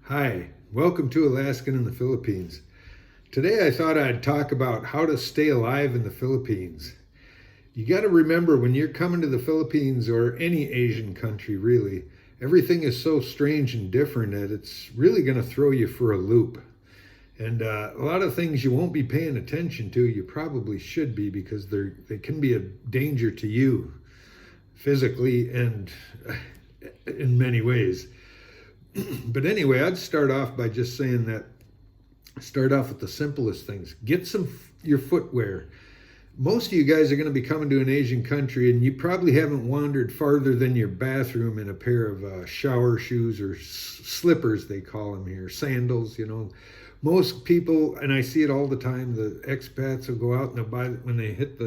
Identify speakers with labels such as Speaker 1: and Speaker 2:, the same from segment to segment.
Speaker 1: Hi, welcome to Alaskan in the Philippines. Today I thought I'd talk about how to stay alive in the Philippines. You got to remember when you're coming to the Philippines or any Asian country really, everything is so strange and different that it's really going to throw you for a loop. And a lot of things you won't be paying attention to, you probably should be because they can be a danger to you physically and in many ways. But anyway, I'd start off by just saying that start off with the simplest things. Get your footwear. Most of you guys are going to be coming to an Asian country and you probably haven't wandered farther than your bathroom in a pair of shower shoes or slippers, they call them here, sandals. Most people, and I see it all the time, the expats will go out and they'll buy, when they hit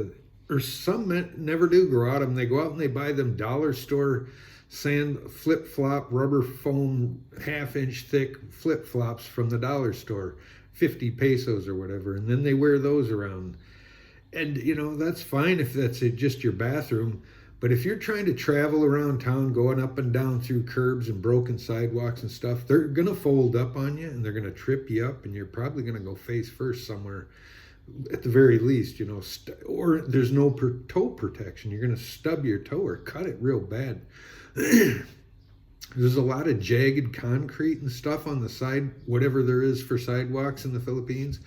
Speaker 1: or some never do go out, and they go out and they buy them dollar store sand flip-flop rubber foam half-inch thick flip-flops from the dollar store, 50 pesos or whatever, and then they wear those around. And that's fine if that's just your bathroom, but if you're trying to travel around town going up and down through curbs and broken sidewalks and stuff, they're gonna fold up on you and they're gonna trip you up and you're probably gonna go face first somewhere at the very least, or there's no toe protection. You're gonna stub your toe or cut it real bad. There's a lot of jagged concrete and stuff on the side, whatever there is for sidewalks in the Philippines,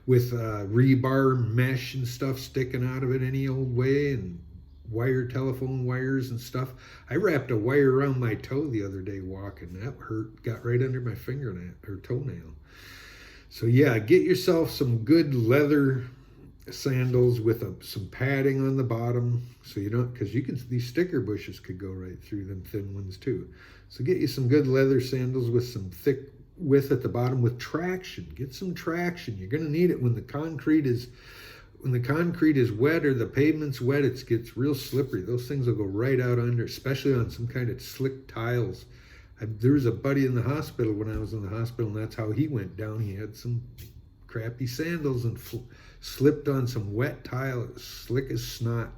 Speaker 1: with rebar mesh and stuff sticking out of it any old way, and telephone wires and stuff. I wrapped a wire around my toe the other day walking. That hurt, got right under my fingernail or toenail. So yeah, get yourself some good leather sandals with some padding on the bottom, so you don't, because these sticker bushes could go right through them thin ones too. So get you some good leather sandals with some thick width at the bottom with traction. Get some traction. You're going to need it when the concrete is wet or the pavement's wet. It gets real slippery. Those things will go right out under, especially on some kind of slick tiles. There was a buddy in the hospital when I was in the hospital, and that's how he went down. He had some crappy sandals and slipped on some wet tile, slick as snot,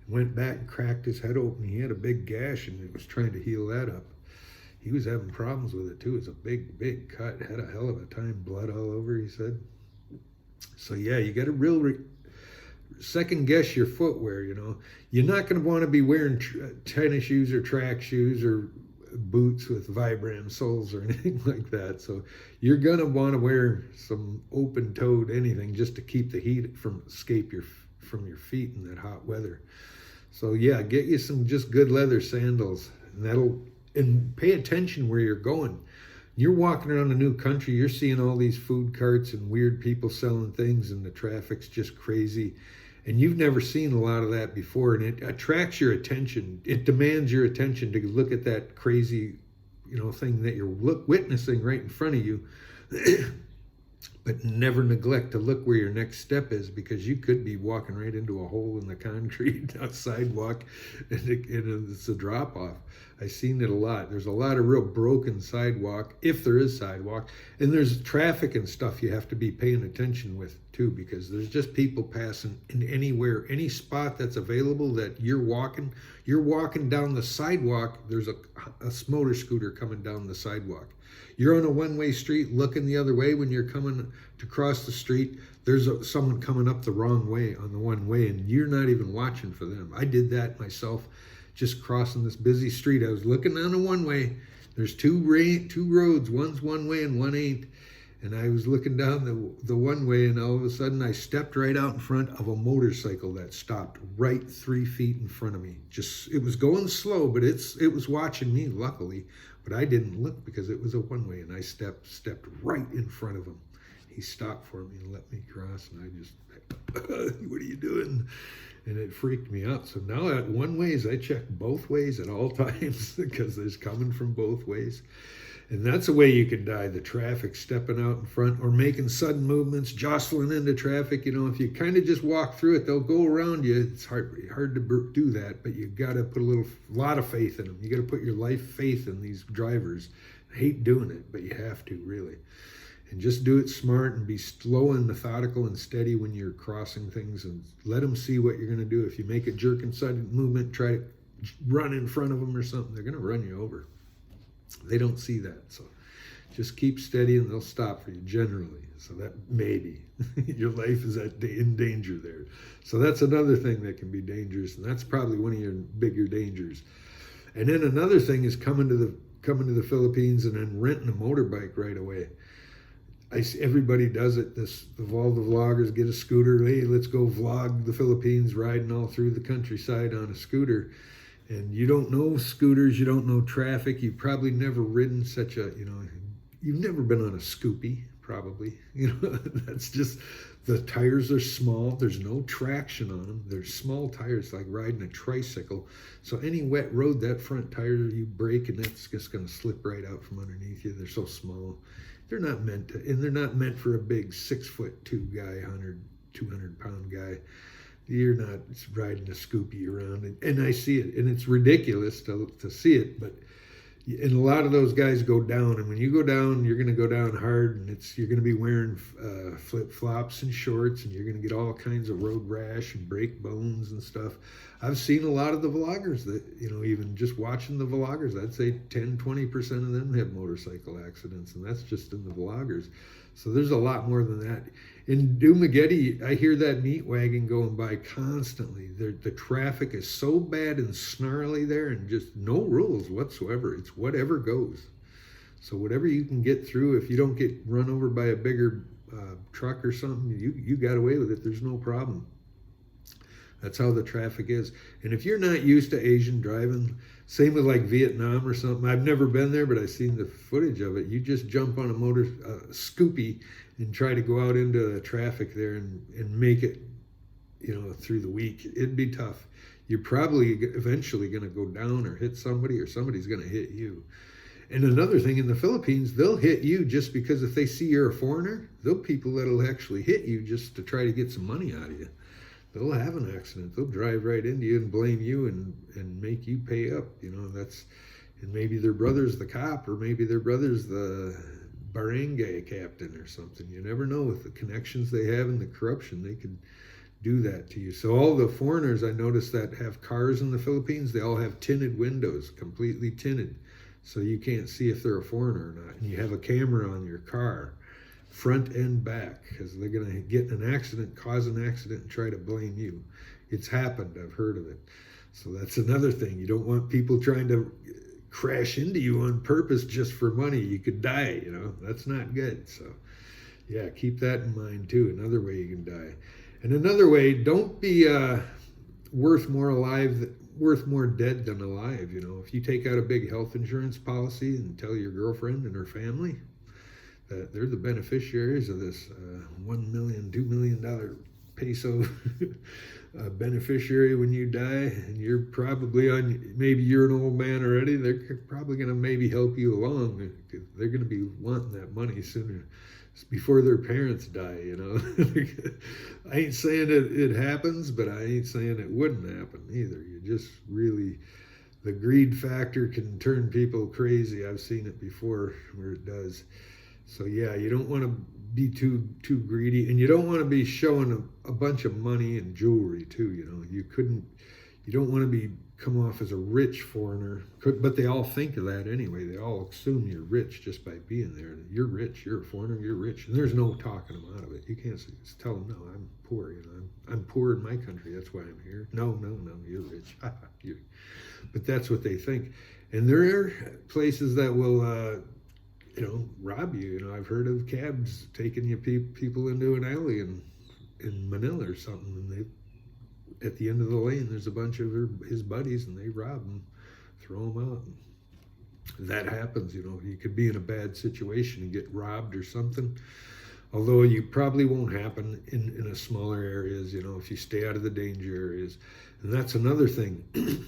Speaker 1: went back and cracked his head open. He had a big gash and it was trying to heal that up. He was having problems with it too. It's a big cut, had a hell of a time, blood all over, he said. So yeah, you got to second guess your footwear. You're not going to want to be wearing tennis shoes or track shoes or boots with Vibram soles or anything like that. So you're gonna want to wear some open-toed anything just to keep the heat from your feet in that hot weather. So yeah, get you some just good leather sandals, and pay attention where you're going. You're walking around a new country, you're seeing all these food carts and weird people selling things, and the traffic's just crazy. And you've never seen a lot of that before, and it attracts your attention. It demands your attention to look at that crazy, thing that you're witnessing right in front of you. But never neglect to look where your next step is, because you could be walking right into a hole in the concrete, a sidewalk, and it's a drop off. I've seen it a lot. There's a lot of real broken sidewalk, if there is sidewalk, and there's traffic and stuff you have to be paying attention with too, because there's just people passing in anywhere, any spot that's available that you're walking down the sidewalk, there's a motor scooter coming down the sidewalk. You're on a one-way street looking the other way. When you're coming to cross the street, there's someone coming up the wrong way on the one way, and you're not even watching for them. I did that myself, just crossing this busy street. I was looking on a one-way. There's two roads. One's one way and one ain't. And I was looking down the one way, and all of a sudden I stepped right out in front of a motorcycle that stopped right 3 feet in front of me. It was going slow, but it was watching me, luckily. But I didn't look because it was a one-way, and I stepped right in front of him. He stopped for me and let me cross, and I just, what are you doing? And it freaked me out. So now at one ways, I check both ways at all times because there's coming from both ways. And that's a way you can die, the traffic, stepping out in front or making sudden movements, jostling into traffic. If you kind of just walk through it, they'll go around you. It's hard to do that, but you got to put a lot of faith in them. You got to put your life faith in these drivers. I hate doing it, but you have to, really. And just do it smart and be slow and methodical and steady when you're crossing things, and let them see what you're going to do. If you make a jerk and sudden movement, try to run in front of them or something, they're going to run you over. They don't see that. So Just keep steady and they'll stop for you generally. So that maybe your life is in danger there. So that's another thing that can be dangerous, and that's probably one of your bigger dangers. And then another thing is coming to the Philippines and then renting a motorbike right away. I see everybody does it. All the vloggers get a scooter. Hey, let's go vlog the Philippines, riding all through the countryside on a scooter. And you don't know scooters, you don't know traffic. You've probably never ridden such a, you've never been on a Scoopy, probably. That's just, the tires are small. There's no traction on them. They're small tires, like riding a tricycle. So any wet road, that front tire, you brake and that's just going to slip right out from underneath you. They're so small. They're not meant to, and they're not meant for a big 6'2" guy, 200-pound guy. You're not riding a Scoopy around, and I see it, and it's ridiculous to see it, but and a lot of those guys go down, and when you go down, you're going to go down hard, and you're going to be wearing flip-flops and shorts, and you're going to get all kinds of road rash and break bones and stuff. I've seen a lot of the vloggers that, even just watching the vloggers, I'd say 10-20% of them have motorcycle accidents, and that's just in the vloggers. So there's a lot more than that. In Dumaguete, I hear that meat wagon going by constantly. The traffic is so bad and snarly there, and just no rules whatsoever. It's whatever goes. So whatever you can get through, if you don't get run over by a bigger truck or something, you got away with it. There's no problem. That's how the traffic is. And if you're not used to Asian driving, same with like Vietnam or something. I've never been there, but I've seen the footage of it. You just jump on a Scoopy and try to go out into the traffic there and make it, through the week. It'd be tough. You're probably eventually going to go down or hit somebody, or somebody's going to hit you. And another thing, in the Philippines, they'll hit you just because if they see you're a foreigner, they'll people that'll actually hit you just to try to get some money out of you. They'll have an accident. They'll drive right into you and blame you and make you pay up. And maybe their brother's the cop, or maybe their brother's the barangay captain or something. You never know, with the connections they have and the corruption, they could do that to you. So all the foreigners I noticed that have cars in the Philippines, they all have tinted windows, completely tinted. So you can't see if they're a foreigner or not. And you have a camera on your car, front and back, because they're going to get in an accident, cause an accident, and try to blame you. It's happened. I've heard of it. So that's another thing. You don't want people trying to crash into you on purpose just for money. You could die, That's not good. So, yeah, keep that in mind, too. Another way you can die. And another way, don't be worth more dead than alive, If you take out a big health insurance policy and tell your girlfriend and her family that they're the beneficiaries of this $1 million, $2 million peso beneficiary when you die, and you're probably maybe you're an old man already, they're probably going to maybe help you along. They're going to be wanting that money sooner, before their parents die, I ain't saying it happens, but I ain't saying it wouldn't happen either. You just really, the greed factor can turn people crazy. I've seen it before where it does. So yeah, you don't want to be too greedy, and you don't want to be showing a bunch of money and jewelry too. You don't want to come off as a rich foreigner, but they all think of that anyway. They all assume you're rich just by being there. You're rich, you're a foreigner, you're rich, and there's no talking them out of it. You can't just tell them, no, I'm poor. I'm poor in my country. That's why I'm here. No, you're rich. But that's what they think, and there are places that will. Rob you. I've heard of cabs taking people into an alley in Manila or something, and at the end of the lane, there's a bunch of his buddies, and they rob them, throw them out. That happens. You could be in a bad situation and get robbed or something. Although you probably won't happen in a smaller areas. If you stay out of the danger areas, and that's another thing.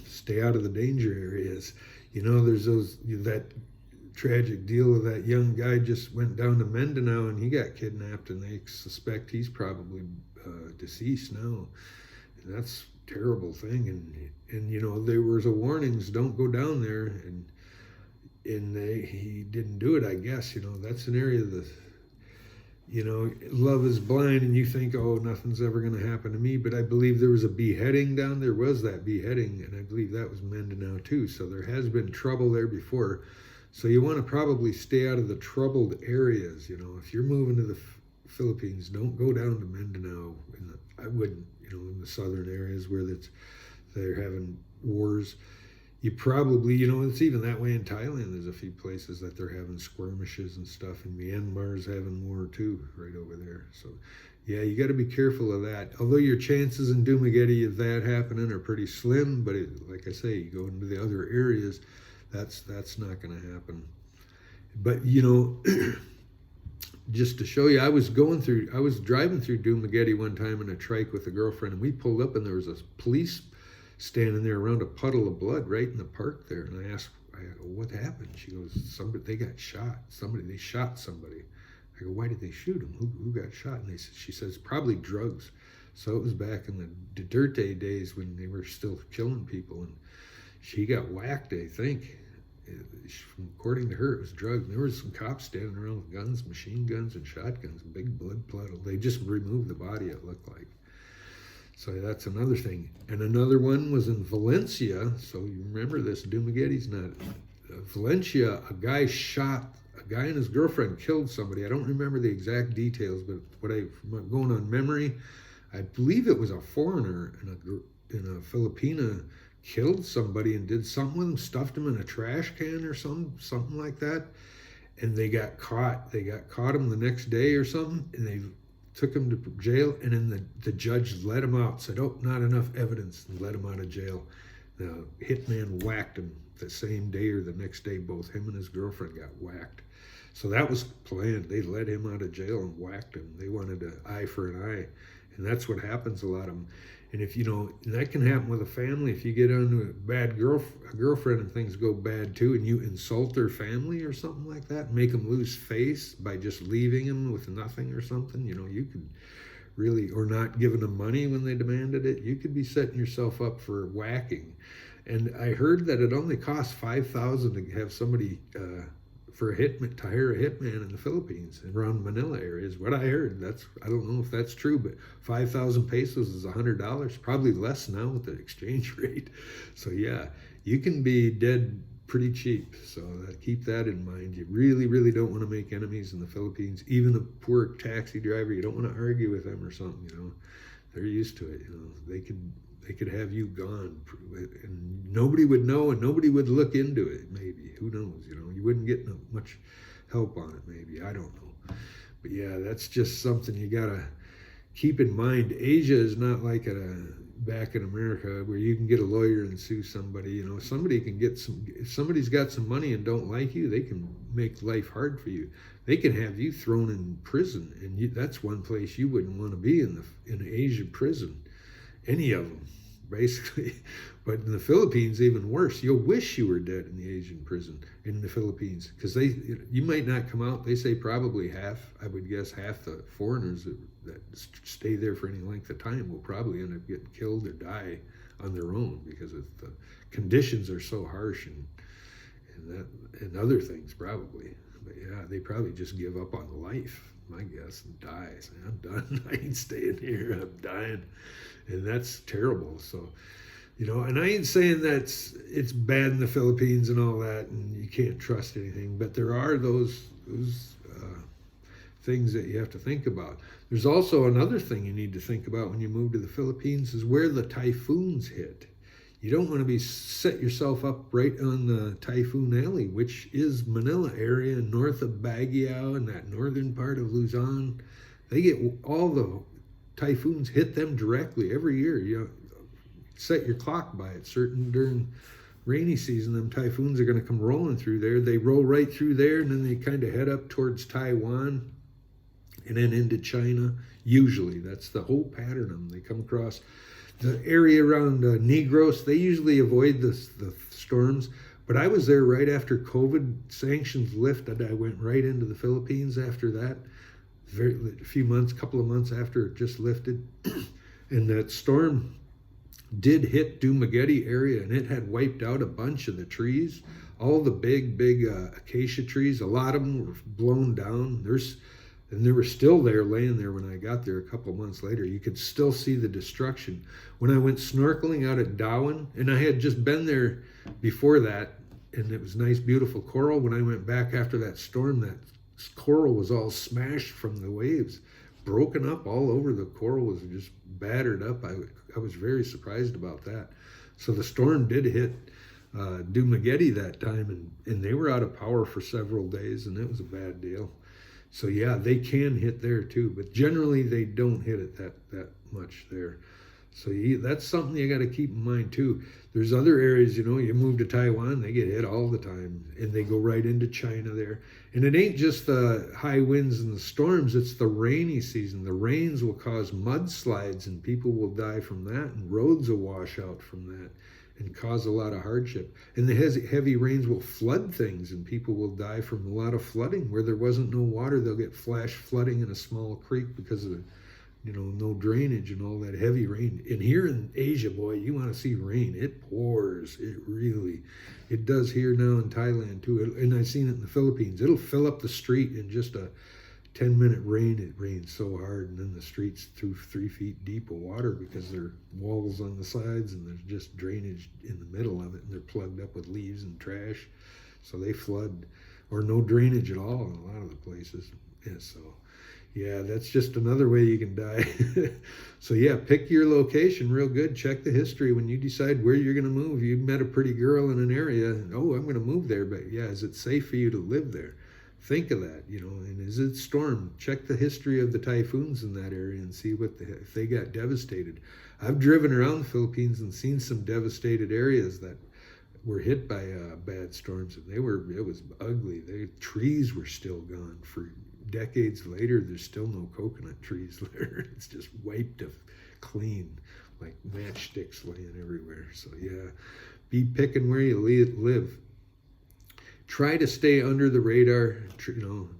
Speaker 1: Stay out of the danger areas. There's that tragic deal of that young guy just went down to Mindanao and he got kidnapped, and they suspect he's probably deceased now. And that's a terrible thing. And there was a warnings, don't go down there, and he didn't do it, I guess. That's an area that love is blind, and you think, oh, nothing's ever going to happen to me. But I believe there was a beheading down there. Was that beheading, and I believe that was Mindanao too. So there has been trouble there before. So you want to probably stay out of the troubled areas. You know, if you're moving to the Philippines, don't go down to Mindanao. I wouldn't, you know, in the southern areas where they're having wars. You probably, you know, it's even that way in Thailand. There's a few places that they're having skirmishes and stuff, and Myanmar's having war too, right over there. So, yeah, you got to be careful of that. Although your chances in Dumaguete of that happening are pretty slim, but like I say, you go into the other areas, that's not going to happen. But you know, just to show you, I was driving through Dumaguete one time in a trike with a girlfriend, and we pulled up, and there was a police standing there around a puddle of blood right in the park there. And I go, what happened? She goes, they got shot. They shot somebody. I go, why did they shoot him? Who got shot? And she says, probably drugs. So it was back in the Duterte days when they were still killing people. And she got whacked, I think. According to her, it was drugs. And there was some cops standing around with guns, machine guns and shotguns, big blood puddle. They just removed the body, it looked like. So that's another thing. And another one was in Valencia. So you remember this, Dumaguete's not. Valencia, a guy and his girlfriend killed somebody. I don't remember the exact details, but going on memory, I believe it was a foreigner in a Filipina killed somebody and did something with him, stuffed him in a trash can or something like that. And they got caught. They caught him the next day or something, and they took him to jail, and then the judge let him out, said, oh, not enough evidence, and let him out of jail. The hitman whacked him the same day or the next day. Both him and his girlfriend got whacked. So that was planned. They let him out of jail and whacked him. They wanted an eye for an eye. And that's what happens a lot of them. And if you know, that can happen with a family. If you get onto a bad girlfriend and things go bad too, and you insult their family or something like that, make them lose face by just leaving them with nothing or something, you know, you could really, or not giving them money when they demanded it, you could be setting yourself up for whacking. And I heard that it only costs $5,000 to have somebody to hire a hitman in the Philippines, around Manila area is what I heard. I don't know if that's true, but 5,000 pesos is $100, probably less now with the exchange rate. So yeah, you can be dead pretty cheap. So keep that in mind. You really, really don't want to make enemies in the Philippines. Even the poor taxi driver, you don't want to argue with them or something. You know, they're used to it. You know, they could have you gone, and nobody would know, and nobody would look into it. Maybe, who knows? You know, you wouldn't get much help on it. Maybe, I don't know. But yeah, that's just something you gotta keep in mind. Asia is not like back in America where you can get a lawyer and sue somebody. You know, somebody can if somebody's got some money and don't like you, they can make life hard for you. They can have you thrown in prison, and that's one place you wouldn't want to be in an Asian prison. Any of them, basically. But in the Philippines, even worse. You'll wish you were dead in the Asian prison in the Philippines, because you might not come out. They say probably half, I would guess half the foreigners that stay there for any length of time will probably end up getting killed or die on their own, because the conditions are so harsh and other things probably. But yeah, they probably just give up on life, my guess, and die. Say, I'm done. I ain't staying here. I'm dying. And that's terrible. So, you know, and I ain't saying it's bad in the Philippines and all that, and you can't trust anything, but there are those things that you have to think about. There's also another thing you need to think about when you move to the Philippines is where the typhoons hit. You don't want to be set yourself up right on the Typhoon Alley, which is Manila area north of Baguio and that northern part of Luzon. They get all the typhoons hit them directly every year. You set your clock by it. Certain during rainy season, them typhoons are going to come rolling through there. They roll right through there, and then they kind of head up towards Taiwan and then into China. Usually, that's the whole pattern of them. They come across the area around Negros. They usually avoid the storms. But I was there right after COVID sanctions lifted. I went right into the Philippines after that. Couple of months after it just lifted. And that storm did hit Dumaguete area, and it had wiped out a bunch of the trees. All the big acacia trees, a lot of them were blown down. And they were still there, laying there when I got there a couple months later. You could still see the destruction. When I went snorkeling out at Darwin, and I had just been there before that, and it was nice, beautiful coral. When I went back after that storm, that coral was all smashed from the waves, broken up all over. The coral was just battered up. I was very surprised about that. So the storm did hit Dumageddon that time, and they were out of power for several days, and it was a bad deal. So yeah, they can hit there too, but generally they don't hit it that much there. So that's something you got to keep in mind too. There's other areas, you move to Taiwan, they get hit all the time, and they go right into China there. And it ain't just the high winds and the storms, it's the rainy season. The rains will cause mudslides, and people will die from that, and roads will wash out from that and cause a lot of hardship. And the heavy rains will flood things, and people will die from a lot of flooding. Where there wasn't no water, they'll get flash flooding in a small creek because of the no drainage and all that heavy rain. And here in Asia, boy, you want to see rain. It pours. It does here now in Thailand too. And I've seen it in the Philippines. It'll fill up the street in just a 10-minute rain. It rains so hard, and then the streets 3 feet deep of water because there are walls on the sides and there's just drainage in the middle of it, and they're plugged up with leaves and trash. So they flood, or no drainage at all in a lot of the places. And so yeah, that's just another way you can die. So yeah, pick your location real good. Check the history when you decide where you're going to move. You met a pretty girl in an area, and, oh, I'm going to move there, but yeah, is it safe for you to live there? Think of that, and is it storm? Check the history of the typhoons in that area and see if they got devastated. I've driven around the Philippines and seen some devastated areas that were hit by bad storms, and it was ugly. The trees were still gone for decades later. There's still no coconut trees there. It's just wiped clean, like matchsticks laying everywhere. So yeah, be picking where you live. Try to stay under the radar.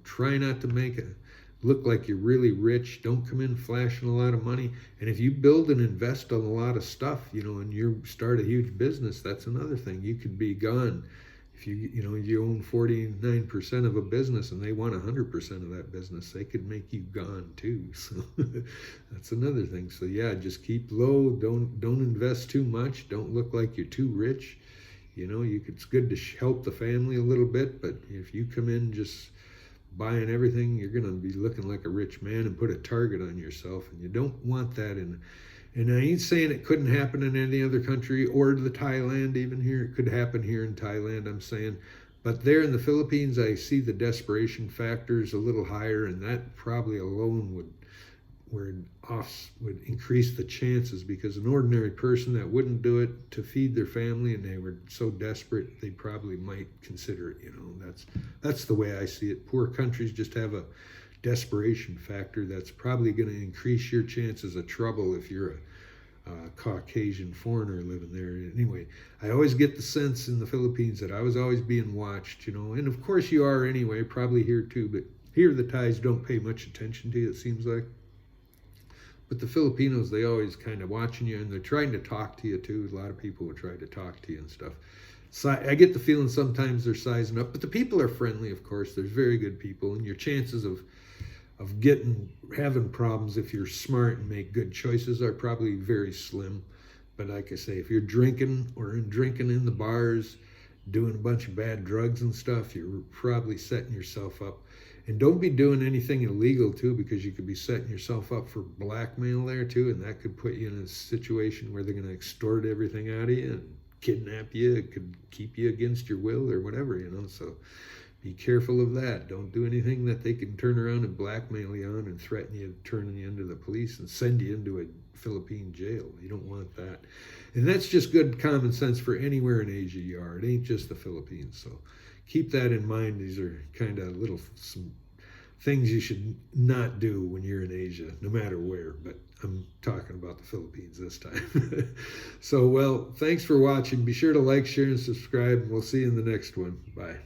Speaker 1: Try not to make it look like you're really rich. Don't come in flashing a lot of money. And if you build and invest on a lot of stuff, and you start a huge business, that's another thing. You could be gone. If you own 49% of a business and they want 100% of that business, they could make you gone too. So that's another thing. So yeah, just keep low. Don't invest too much. Don't look like you're too rich. It's good to help the family a little bit, but if you come in just buying everything, you're going to be looking like a rich man and put a target on yourself, and you don't want that. And I ain't saying it couldn't happen in any other country or the Thailand even here. It could happen here in Thailand, I'm saying. But there in the Philippines, I see the desperation factors a little higher, and that probably alone would increase the chances, because an ordinary person that wouldn't do it to feed their family and they were so desperate, they probably might consider it. That's the way I see it. Poor countries just have a desperation factor that's probably going to increase your chances of trouble if you're a Caucasian foreigner living there. Anyway, I always get the sense in the Philippines that I was always being watched, and of course you are anyway, probably here too, but here the Thais don't pay much attention to you, it seems like. But the Filipinos, they always kind of watching you, and they're trying to talk to you too. A lot of people will try to talk to you and stuff. So I get the feeling sometimes they're sizing up, but the people are friendly, of course. There's very good people, and your chances of having problems if you're smart and make good choices are probably very slim. But like I say, if you're drinking in the bars, doing a bunch of bad drugs and stuff, you're probably setting yourself up. And don't be doing anything illegal too, because you could be setting yourself up for blackmail there too, and that could put you in a situation where they're going to extort everything out of you and kidnap you. It could keep you against your will or whatever, So be careful of that. Don't do anything that they can turn around and blackmail you on and threaten you, turning you into the police and send you into a Philippine jail. You don't want that. And that's just good common sense for anywhere in Asia you are. It ain't just the Philippines. So keep that in mind. These are kind of some things you should not do when you're in Asia, no matter where. But I'm talking about the Philippines this time. So, well, thanks for watching. Be sure to like, share, and subscribe. And we'll see you in the next one. Bye.